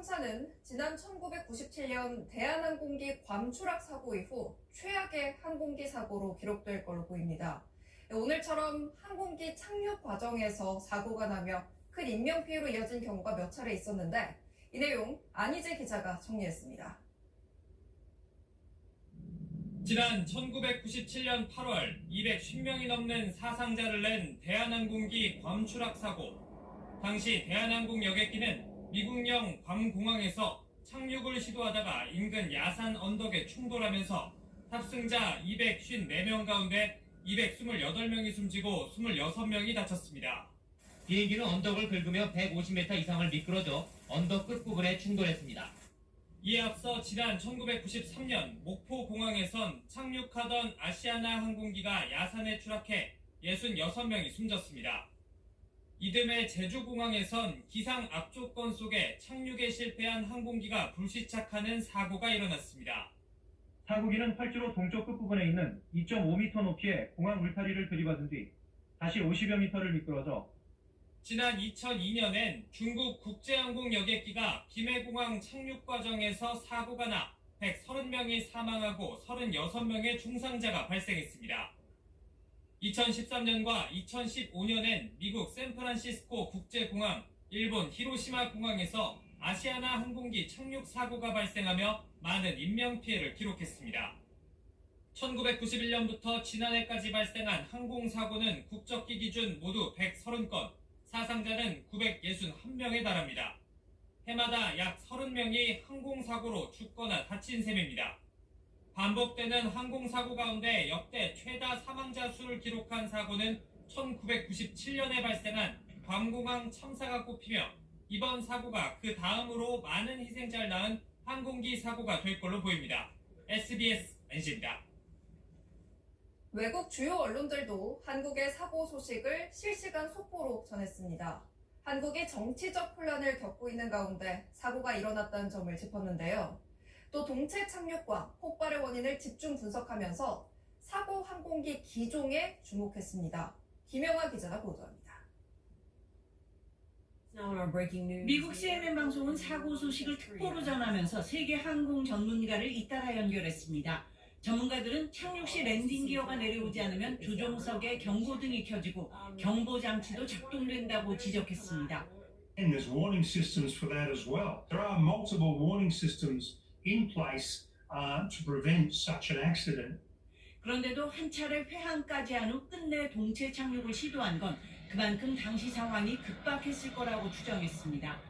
참사는 지난 1997년 대한항공기 괌 추락 사고 이후 최악의 항공기 사고로 기록될 걸로 보입니다. 오늘처럼 항공기 착륙 과정에서 사고가 나며 큰 인명피해로 이어진 경우가 몇 차례 있었는데 이 내용 안희재 기자가 정리했습니다. 지난 1997년 8월 210명이 넘는 사상자를 낸 대한항공기 괌 추락 사고. 당시 대한항공 여객기는 미국령 괌 공항에서 착륙을 시도하다가 인근 야산 언덕에 충돌하면서 탑승자 254명 가운데 228명이 숨지고 26명이 다쳤습니다. 비행기는 언덕을 긁으며 150m 이상을 미끄러져 언덕 끝부분에 충돌했습니다. 이에 앞서 지난 1993년 목포 공항에선 착륙하던 아시아나 항공기가 야산에 추락해 66명이 숨졌습니다. 이듬해 제주공항에선 기상 악조건 속에 착륙에 실패한 항공기가 불시착하는 사고가 일어났습니다. 사고기는 활주로 동쪽 끝부분에 있는 2.5m 높이의 공항 울타리를 들이받은 뒤 다시 50여 미터를 미끄러져 지난 2002년엔 중국 국제항공 여객기가 김해공항 착륙 과정에서 사고가 나 130명이 사망하고 36명의 중상자가 발생했습니다. 2013년과 2015년엔 미국 샌프란시스코 국제공항, 일본 히로시마 공항에서 아시아나 항공기 착륙 사고가 발생하며 많은 인명피해를 기록했습니다. 1991년부터 지난해까지 발생한 항공사고는 국적기 기준 모두 130건, 사상자는 961명에 달합니다. 해마다 약 30명이 항공사고로 죽거나 다친 셈입니다. 반복되는 항공사고 가운데 역대 최다 사망자 수를 기록한 사고는 1997년에 발생한 괌공항 참사가 꼽히며 이번 사고가 그 다음으로 많은 희생자를 낳은 항공기 사고가 될 걸로 보입니다. SBS 안시입니다. 외국 주요 언론들도 한국의 사고 소식을 실시간 속보로 전했습니다. 한국이 정치적 혼란을 겪고 있는 가운데 사고가 일어났다는 점을 짚었는데요. 또 동체 착륙과 폭발의 원인을 집중 분석하면서 사고 항공기 기종에 주목했습니다. 김영아 기자가 보도합니다. 미국 CNN 방송은 사고 소식을 특보로 전하면서 세계 항공 전문가를 잇따라 연결했습니다. 전문가들은 착륙 시 랜딩 기어가 내려오지 않으면 조종석에 경고등이 켜지고 경보 장치도 작동된다고 지적했습니다. And there's warning systems for that as well. There are multiple warning systems in place to prevent such an accident. 그런데도 한 차례 회항까지 한 후 끝내 동체 착륙을 시도한 건 그만큼 당시 상황이 급박했을 거라고 추정했습니다.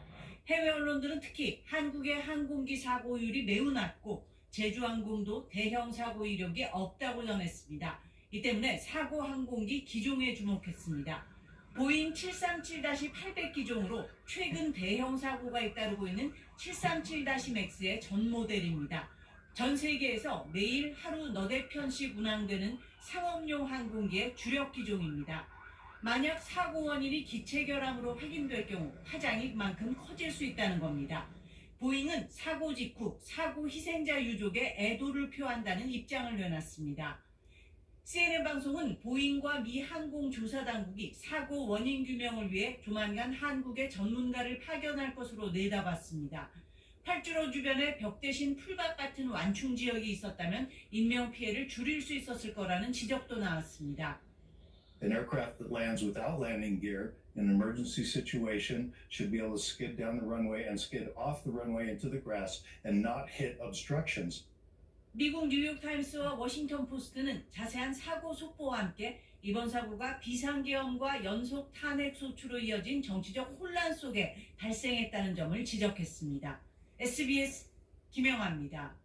해외 언론들은 특히 한국의 항공기 사고율이 매우 낮고 제주항공도 대형 사고 이력이 없다고 전했습니다. 이 때문에 사고 항공기 기종에 주목했습니다. 보잉 737-800 기종으로 최근 대형 사고가 잇따르고 있는 737-MAX의 전 모델입니다. 전 세계에서 매일 하루 너댓 편씩 운항되는 상업용 항공기의 주력 기종입니다. 만약 사고 원인이 기체 결함으로 확인될 경우 파장이 그만큼 커질 수 있다는 겁니다. 보잉은 사고 직후 사고 희생자 유족에 애도를 표한다는 입장을 내놨습니다. CNN 방송은 보잉과 미 항공조사당국이 사고 원인 규명을 위해 조만간 한국의 전문가를 파견할 것으로 내다봤습니다. 활주로 주변에 벽 대신 풀밭 같은 완충 지역이 있었다면 인명피해를 줄일 수 있었을 거라는 지적도 나왔습니다. An aircraft that lands without landing gear in an emergency situation should be able to skid down the runway and skid off the runway into the grass and not hit obstructions. 미국 뉴욕타임스와 워싱턴 포스트는 자세한 사고 속보와 함께 이번 사고가 비상계엄과 연속 탄핵 소추로 이어진 정치적 혼란 속에 발생했다는 점을 지적했습니다. SBS 김영아입니다.